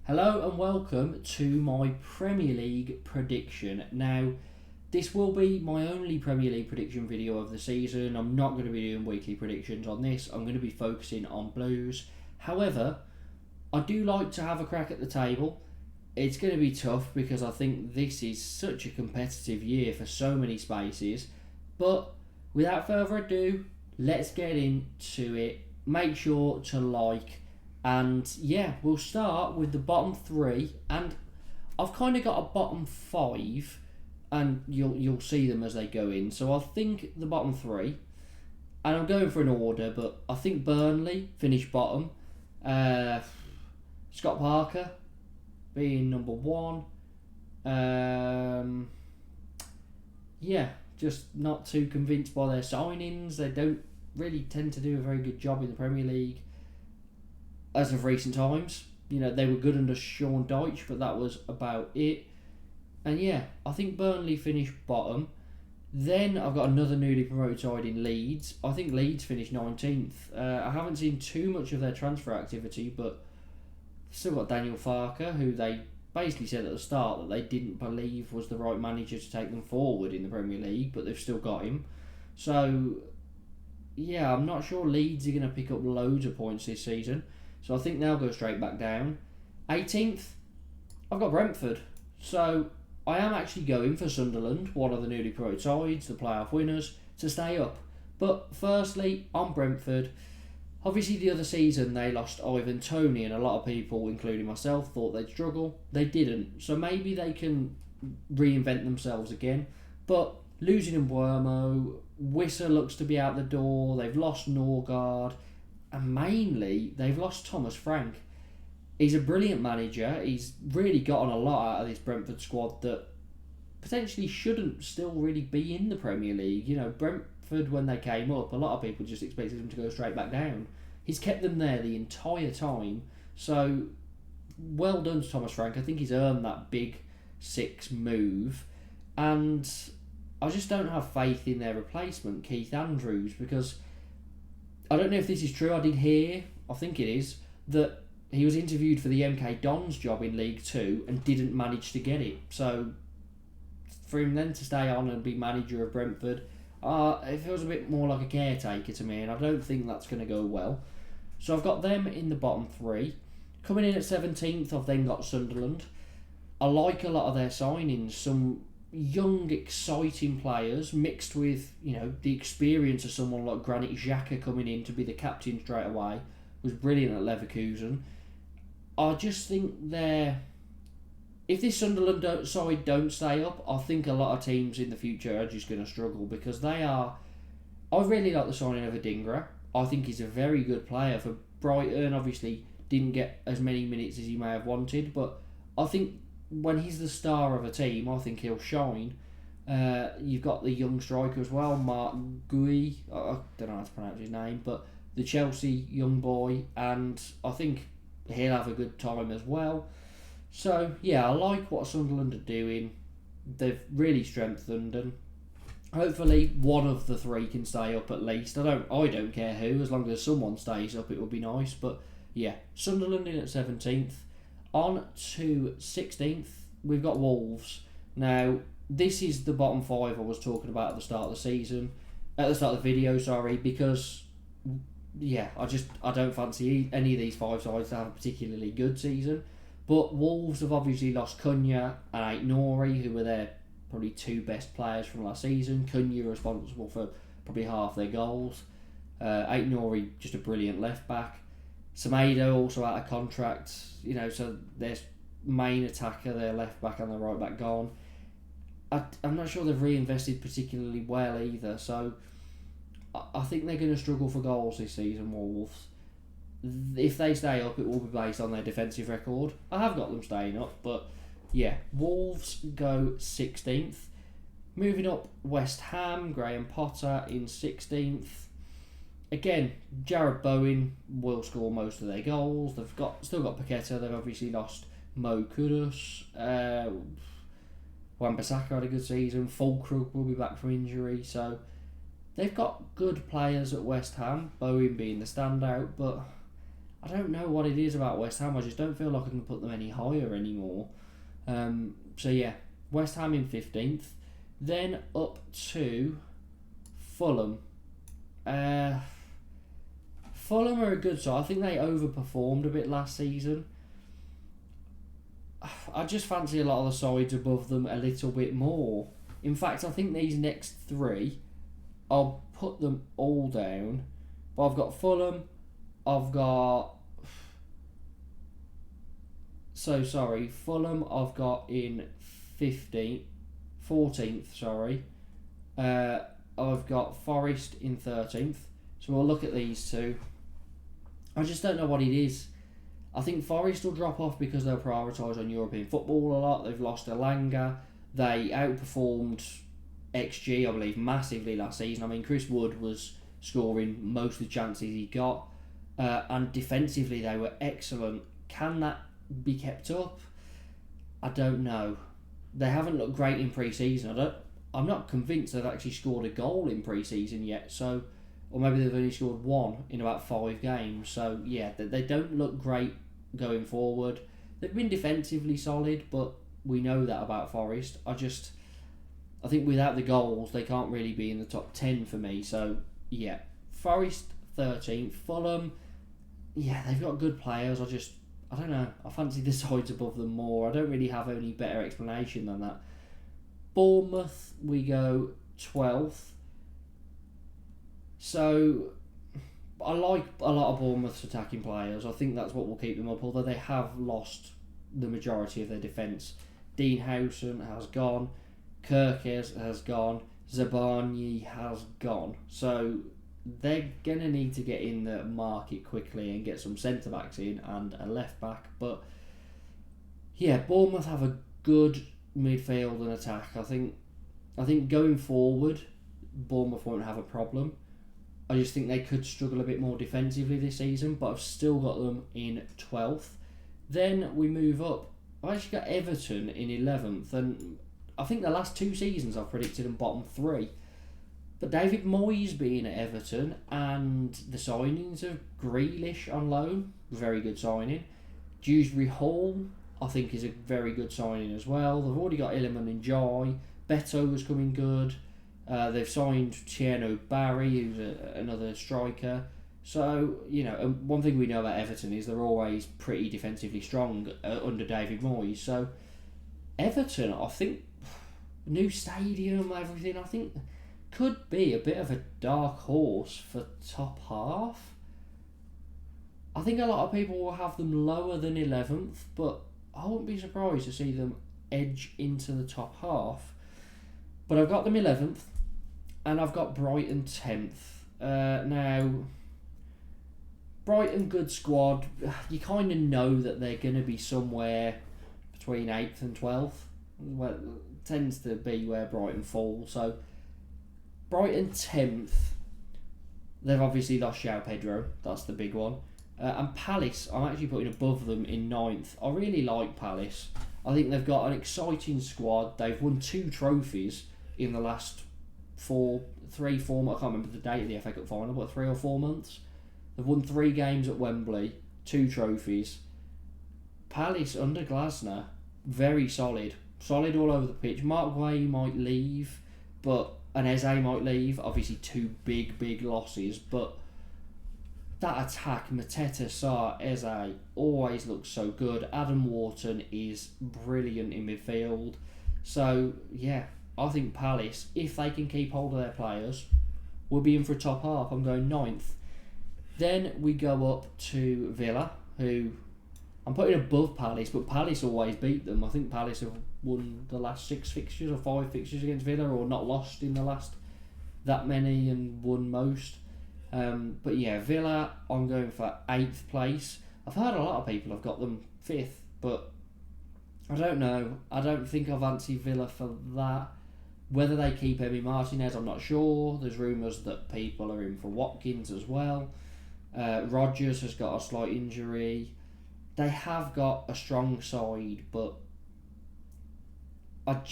Hello and welcome to my Premier League prediction. Now, this will be my only Premier League prediction video of the season. I'm not going to be doing weekly predictions on this. I'm going to be focusing on Blues. However, I do like to have a crack at the table. It's going to be tough because I think this is such a competitive year for so many spaces. But without further ado, let's get into it. Make sure to like. And yeah, we'll start with the bottom three, and I've kind of got a bottom five, and you'll see them as they go in. So I think the bottom three, and I'm going for an order, but I think Burnley finish bottom. Uh, Scott Parker being number one. Um, yeah, just not too convinced by their signings. They don't really tend to do a very good job in the Premier League as of recent times. You know, they were good under Sean Dyche, but that was about it. And yeah, I think Burnley finished bottom. Then I've got another newly promoted side in Leeds. I think Leeds finished 19th. I haven't seen too much of their transfer activity, but still got Daniel Farker, who they basically said at the start that they didn't believe was the right manager to take them forward in the Premier League, but they've still got him. So, yeah, I'm not sure Leeds are going to pick up loads of points this season. So I think they'll go straight back down. 18th, I've got Brentford. So I am actually going for Sunderland, one of the newly promoted sides, the playoff winners, to stay up. But firstly, on Brentford, obviously the other season they lost Ivan Toney, and a lot of people, including myself, thought they'd struggle. They didn't. So maybe they can reinvent themselves again. But losing Mbuemo, Wissa looks to be out the door. They've lost Norgard. And mainly, they've lost Thomas Frank. He's a brilliant manager. He's really gotten a lot out of this Brentford squad that potentially shouldn't still really be in the Premier League. You know, Brentford, when they came up, a lot of people just expected them to go straight back down. He's kept them there the entire time. So, well done to Thomas Frank. I think he's earned that big six move. And I just don't have faith in their replacement, Keith Andrews, because I don't know if this is true. I did hear, I think it is, that he was interviewed for the MK Dons job in League Two and didn't manage to get it. So for him then to stay on and be manager of Brentford, it feels a bit more like a caretaker to me, and I don't think that's going to go well. So I've got them in the bottom three. Coming in at 17th, I've then got Sunderland. I like a lot of their signings. Some young, exciting players mixed with, you know, the experience of someone like Granit Xhaka coming in to be the captain straight away was brilliant at Leverkusen. I just think if this Sunderland side don't stay up, I think a lot of teams in the future are just going to struggle because they are. I really like the signing of Adingra. I think he's a very good player for Brighton. Obviously, didn't get as many minutes as he may have wanted, but I think when he's the star of a team, I think he'll shine. You've got the young striker as well, Mark Gui. I don't know how to pronounce his name, but the Chelsea young boy, and I think he'll have a good time as well. So yeah, I like what Sunderland are doing. They've really strengthened, and hopefully one of the three can stay up at least. I don't care who, as long as someone stays up, it would be nice. But yeah, Sunderland in at 17th. On to 16th, we've got Wolves. Now, this is the bottom five I was talking about at the start of the season, at the start of the video, sorry, because, yeah, I don't fancy any of these five sides to have a particularly good season. But Wolves have obviously lost Cunha and Aït-Nouri, who were their probably two best players from last season. Cunha responsible for probably half their goals. Aït-Nouri, just a brilliant left back. Semedo also out of contract, you know, so their main attacker, their left back and their right back gone. I'm not sure they've reinvested particularly well either, so I think they're going to struggle for goals this season, Wolves. If they stay up, it will be based on their defensive record. I have got them staying up, but yeah, Wolves go 16th. Moving up, West Ham, Graham Potter in 16th. Again, Jared Bowen will score most of their goals. They've still got Paqueta. They've obviously lost Mo Kudus. Wan-Bissaka had a good season. Fulkrug will be back from injury. So they've got good players at West Ham, Bowen being the standout. But I don't know what it is about West Ham. I just don't feel like I can put them any higher anymore. So yeah, West Ham in 15th. Then up to Fulham. Fulham are a good side. I think they overperformed a bit last season. I just fancy a lot of the sides above them a little bit more. In fact, I think these next three, I'll put them all down. But I've got Fulham, Fulham I've got in 14th, sorry. I've got Forest in 13th. So we'll look at these two. I just don't know what it is. I think Forest will drop off because they'll prioritise on European football a lot. They've lost Elanga. They outperformed XG, I believe, massively last season. I mean, Chris Wood was scoring most of the chances he got. And defensively, they were excellent. Can that be kept up? I don't know. They haven't looked great in pre-season. I'm not convinced they've actually scored a goal in pre-season yet. So, or maybe they've only scored one in about 5 games. So yeah, they don't look great going forward. They've been defensively solid, but we know that about Forest. I think without the goals, they can't really be in the top 10 for me. So yeah, Forest 13th, Fulham. Yeah, they've got good players. I don't know. I fancy the sides above them more. I don't really have any better explanation than that. Bournemouth, we go 12th. So, I like a lot of Bournemouth's attacking players. I think that's what will keep them up, although they have lost the majority of their defence. Dean Howson has gone. Kirkes has gone. Zabarnyi has gone. So, they're going to need to get in the market quickly and get some centre-backs in and a left-back. But, yeah, Bournemouth have a good midfield and attack. I think going forward, Bournemouth won't have a problem. I just think they could struggle a bit more defensively this season, but I've still got them in 12th. Then we move up. I've actually got Everton in 11th, and I think the last 2 seasons I've predicted them bottom 3. But David Moyes being at Everton and the signings of Grealish on loan, very good signing. Dewsbury Hall, I think, is a very good signing as well. They've already got Iliman and Jai. Beto was coming good. They've signed Tieno Barry, who's another striker. So, and one thing we know about Everton is they're always pretty defensively strong under David Moyes. So, Everton, I think, new stadium, everything, I think, could be a bit of a dark horse for top half. I think a lot of people will have them lower than 11th, but I wouldn't be surprised to see them edge into the top half. But I've got them 11th, and I've got Brighton 10th. Now, Brighton, good squad. You kind of know that they're going to be somewhere between 8th and 12th. Well, it tends to be where Brighton fall. So, Brighton 10th. They've obviously lost João Pedro. That's the big one. And Palace, I'm actually putting above them in 9th. I really like Palace. I think they've got an exciting squad. They've won 2 trophies in the last 4 months. I can't remember the date of the FA Cup final, but 3 or 4 months. They've won 3 games at Wembley, 2 trophies. Palace under Glasner, very solid. Solid all over the pitch. Mark Guay might leave, and Eze might leave. Obviously 2 big losses, but that attack, Mateta, Sarr, Eze, always looks so good. Adam Wharton is brilliant in midfield. So, yeah, I think Palace, if they can keep hold of their players, will be in for a top half. I'm going 9th. Then we go up to Villa, who I'm putting above Palace, but Palace always beat them. I think Palace have won the last 6 fixtures or 5 fixtures against Villa, or not lost in the last that many and won most. But yeah, Villa, I'm going for 8th place. I've heard a lot of people have got them 5th, but I don't know. I don't think I fancy Villa for that. Whether they keep Emi Martinez, I'm not sure. There's rumours that people are in for Watkins as well. Rodgers has got a slight injury. They have got a strong side, but I've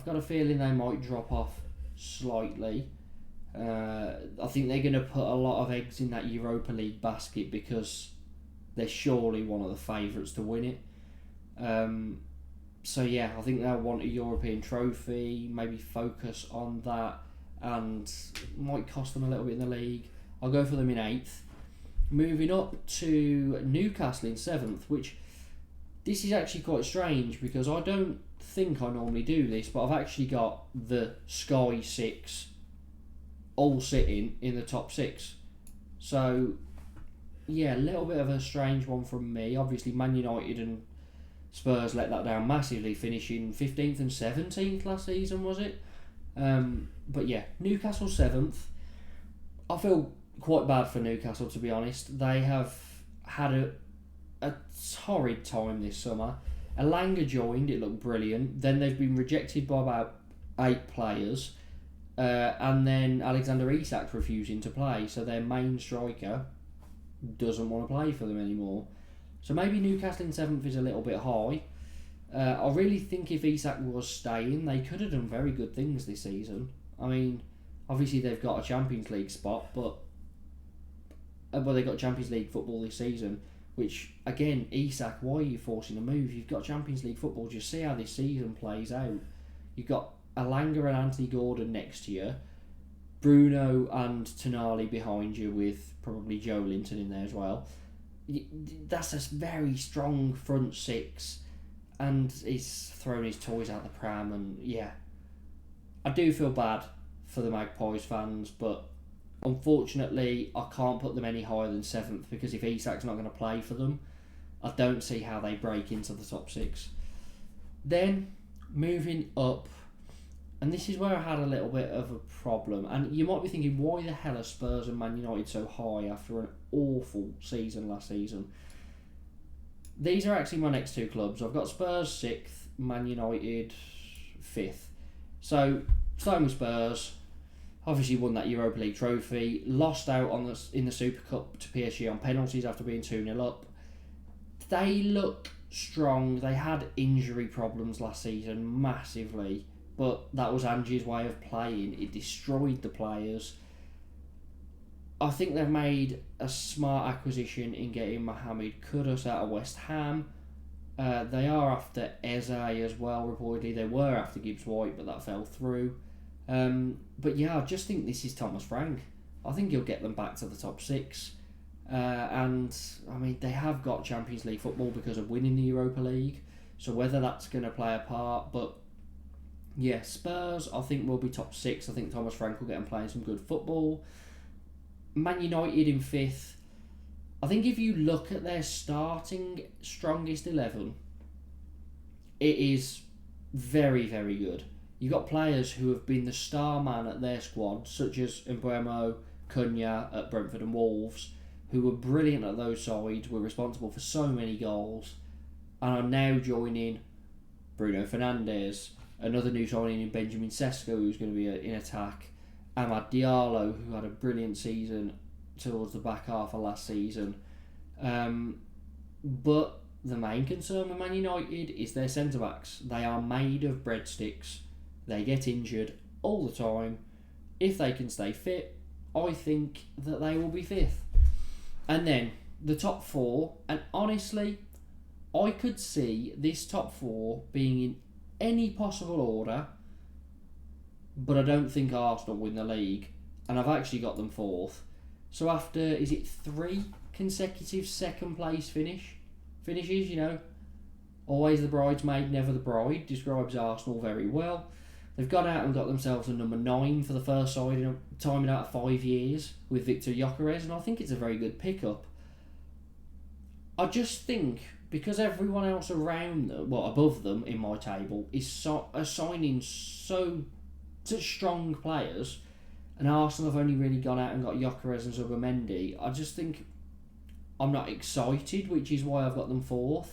got a feeling they might drop off slightly. I think they're going to put a lot of eggs in that Europa League basket because they're surely one of the favourites to win it. So yeah, I think they'll want a European trophy, maybe focus on that, and might cost them a little bit in the league. I'll go for them in 8th. Moving up to Newcastle in 7th, which this is actually quite strange because I don't think I normally do this, but I've actually got the Sky 6 all sitting in the top 6. So yeah, a little bit of a strange one from me. Obviously Man United and Spurs let that down massively, finishing 15th and 17th last season, was it? But yeah, Newcastle 7th. I feel quite bad for Newcastle, to be honest. They have had a torrid time this summer. Elanga joined, it looked brilliant. Then they've been rejected by about 8 players. And then Alexander Isak's refusing to play, so their main striker doesn't want to play for them anymore. So maybe Newcastle in 7th is a little bit high. I really think if Isak was staying, they could have done very good things this season. I mean, obviously they've got a Champions League spot, but they got Champions League football this season, which, again, Isak, why are you forcing a move? You've got Champions League football, just see how this season plays out. You've got Elanga and Anthony Gordon next year, Bruno and Tonali behind you with probably Joe Linton in there as well. That's a very strong front 6, and he's thrown his toys out the pram, and yeah, I do feel bad for the Magpies fans, but unfortunately I can't put them any higher than 7th because if Isak's not going to play for them, I don't see how they break into the top 6. Then moving up, and this is where I had a little bit of a problem, and you might be thinking, why the hell are Spurs and Man United so high after an awful season last season? These are actually my next 2 clubs. I've got Spurs 6th, Man United 5th. So, starting with Spurs, obviously won that Europa League trophy, lost out in the Super Cup to PSG on penalties after being 2-0 up. They look strong. They had injury problems last season massively, but that was Angie's way of playing. It destroyed the players. I think they've made a smart acquisition in getting Mohamed Kudus out of West Ham. They are after Eze as well, reportedly. They were after Gibbs White, but that fell through. But yeah, I just think this is Thomas Frank. I think he'll get them back to the top 6. And, I mean, they have got Champions League football because of winning the Europa League. So whether that's going to play a part, but yeah, Spurs, I think, will be top 6. I think Thomas Frank will get them playing some good football. Man United in 5th. I think if you look at their starting strongest 11, it is very, very good. You've got players who have been the star man at their squad, such as Mbeumo, Cunha at Brentford and Wolves, who were brilliant at those sides, were responsible for so many goals, and are now joining Bruno Fernandes, another new signing in Benjamin Sesko, who's going to be in attack, Amad Diallo, who had a brilliant season towards the back half of last season. But the main concern with Man United is their centre-backs. They are made of breadsticks. They get injured all the time. If they can stay fit, I think that they will be 5th. And then the top 4, and honestly, I could see this top 4 being in any possible order, but I don't think Arsenal win the league, and I've actually got them 4th. So after, is it 3 consecutive second place finishes, you know, always the bridesmaid, never the bride, describes Arsenal very well. They've gone out and got themselves a number 9 for the first time in out of 5 years with Victor Gyökeres, and I think it's a very good pickup. I just think because everyone else around them, well, above them in my table, is signing such strong players, and Arsenal have only really gone out and got Gyökeres and Zubimendi, I just think I'm not excited, which is why I've got them 4th.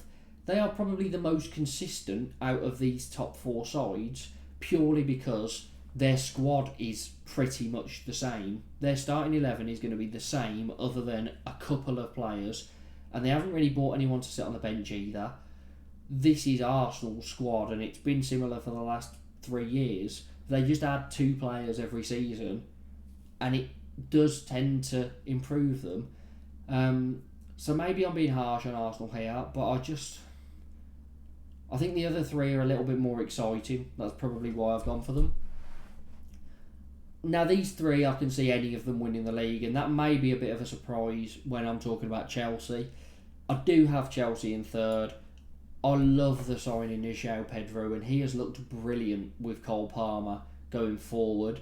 They are probably the most consistent out of these top 4 sides, purely because their squad is pretty much the same. Their starting 11 is going to be the same, other than a couple of players, and they haven't really bought anyone to sit on the bench either. This is Arsenal's squad, and it's been similar for the last 3 years. They just add 2 players every season, and it does tend to improve them. So maybe I'm being harsh on Arsenal here, but I think the other three are a little bit more exciting. That's probably why I've gone for them. Now, these three, I can see any of them winning the league, and that may be a bit of a surprise when I'm talking about Chelsea. I do have Chelsea in third. I love the signing of João Pedro, and he has looked brilliant with Cole Palmer going forward.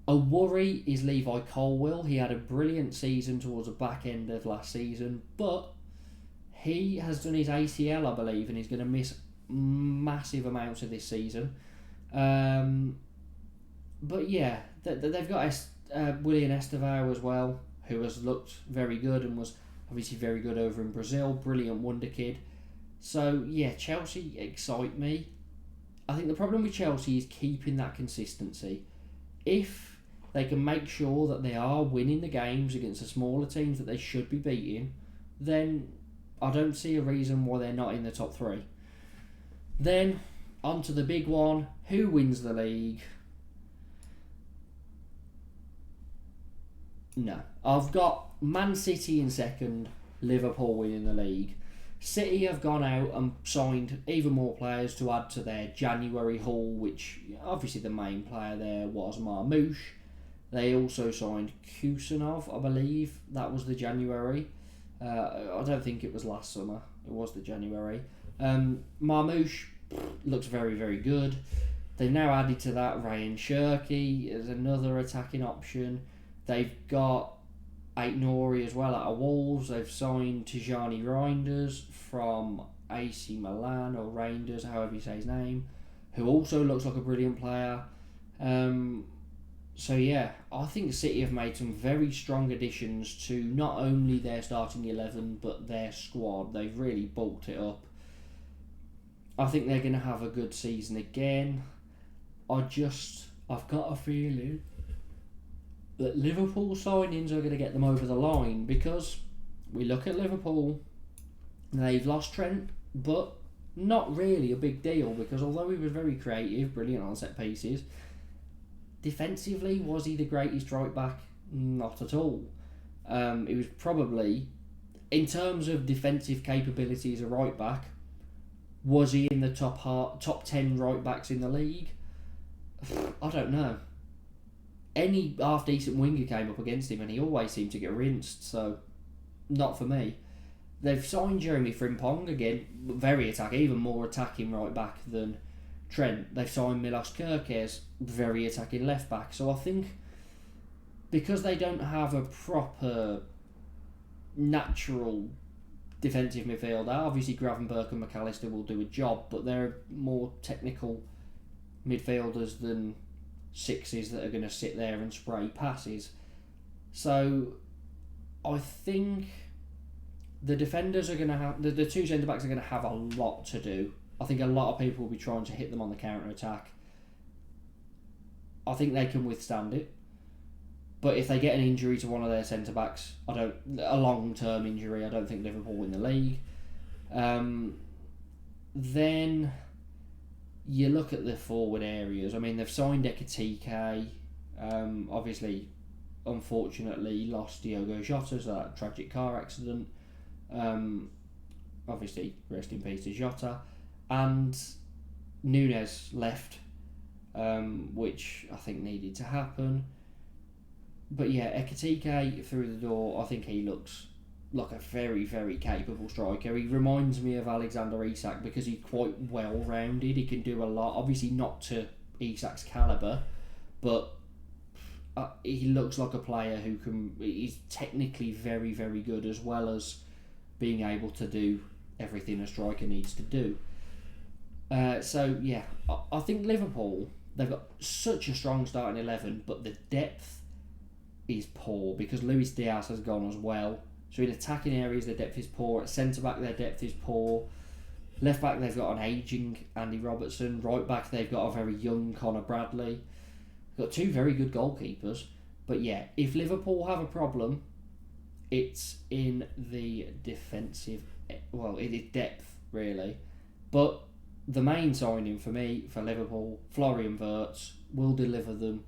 A worry is Levi Colwill. He had a brilliant season towards the back end of last season, but he has done his ACL, I believe, and he's going to miss massive amounts of this season. But yeah, they've got Willian Estevao as well, who has looked very good and was obviously very good over in Brazil. Brilliant wonder kid. So yeah, Chelsea excite me. I think the problem with Chelsea is keeping that consistency. If they can make sure that they are winning the games against the smaller teams that they should be beating, then I don't see a reason why they're not in the top three. Then, on to the big one. Who wins the league? No. I've got Man City in second, Liverpool winning the league. City have gone out and signed even more players to add to their January haul, which obviously the main player there was Marmoush. They also signed Kusanov, I believe. That was the January. I don't think it was last summer. It was the January. Marmoush looks very, very good. They've now added to that Ryan Shirky as another attacking option. They've got Aït-Nouri as well out of Wolves. They've signed Tijani Reinders from AC Milan, or Reinders, however you say his name, who also looks like a brilliant player. So yeah, I think City have made some very strong additions to not only their starting 11 but their squad. They've really bulked it up. I think they're going to have a good season again. I've got a feeling that Liverpool signings are going to get them over the line, because we look at Liverpool, they've lost Trent, but not really a big deal, because although he was very creative, brilliant on set pieces, defensively, was he the greatest right back? Not at all. It was probably, in terms of defensive capability as a right back, was he in the top 10 right backs in the league? I don't know. Any half-decent winger came up against him and he always seemed to get rinsed, so not for me. They've signed Jeremy Frimpong again, very even more attacking right back than Trent. They've signed Milos Kerkez, very attacking left back. So I think because they don't have a proper natural defensive midfielder, obviously Gravenberch and McAllister will do a job, but they're more technical midfielders than sixes that are going to sit there and spray passes. So I think the defenders are going to have, the two centre backs are going to have a lot to do. I think a lot of people will be trying to hit them on the counter attack. I think they can withstand it, but if they get an injury to one of their centre backs, a long term injury, I don't think Liverpool win the league. Then you look at the forward areas. I mean, they've signed Ekitike. Obviously, unfortunately, lost Diogo Jota to that tragic car accident. Obviously, rest in peace to Jota. And Nunes left, which I think needed to happen. But yeah, Ekitike through the door, I think he looks like a very, very capable striker. He reminds me of Alexander Isak because he's quite well-rounded. He can do a lot. Obviously not to Isak's calibre, but he looks like a player who can... He's technically very, very good, as well as being able to do everything a striker needs to do. So yeah, I think Liverpool, they've got such a strong starting 11, but the depth is poor because Luis Diaz has gone as well. So in attacking areas, their depth is poor. At centre-back, their depth is poor. Left-back, they've got an ageing Andy Robertson. Right-back, they've got a very young Conor Bradley. They've got two very good goalkeepers. But yeah, if Liverpool have a problem, it's in the defensive... Well, it is depth, really. But the main signing for me, for Liverpool, Florian Wirtz, will deliver them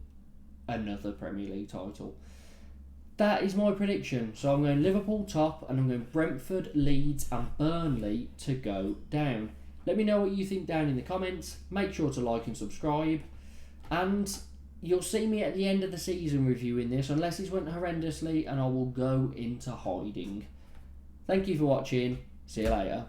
another Premier League title. That is my prediction. So I'm going Liverpool top, and I'm going Brentford, Leeds and Burnley to go down. Let me know what you think down in the comments. Make sure to like and subscribe. And you'll see me at the end of the season reviewing this, unless it's went horrendously, and I will go into hiding. Thank you for watching. See you later.